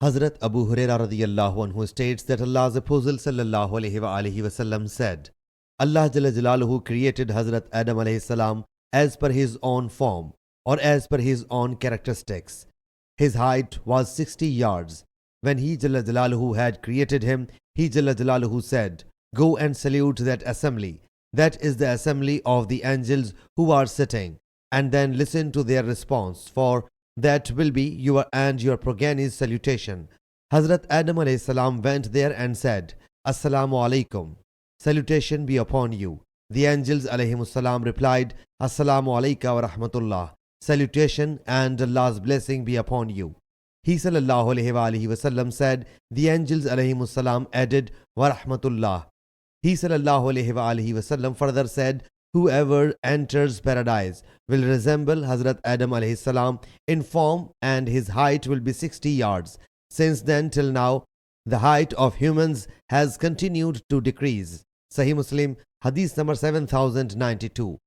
Hazrat Abu Huraira radiyallahu anhu states that Allah's Apostle sallallahu alayhi wasallam said, Allah Jalla Jalaluhu created Hazrat Adam alayhi salam as per his own form or as per his own characteristics. His height was 60 yards. When he Jalla Jalaluhu had created him, he Jalla Jalaluhu said, Go and salute that assembly. That is the assembly of the angels who are sitting, and then listen to their response, for that will be your and your progeny's salutation. Hazrat Adam alayhi salam went there and said, Assalamu alaikum. Salutation be upon you. The angels alayhimus salam replied, Assalamu alayka wa rahmatullah. Salutation and Allah's blessing be upon you. He sallallahu alayhi wasallam said, the angels alayhimus salam added, wa rahmatullah. He sallallahu alayhi wasallam further said, whoever enters paradise will resemble Hazrat Adam alayhi salam in form, and his height will be 60 yards. Since then till now, the height of humans has continued to decrease. Sahih Muslim Hadees number 7092.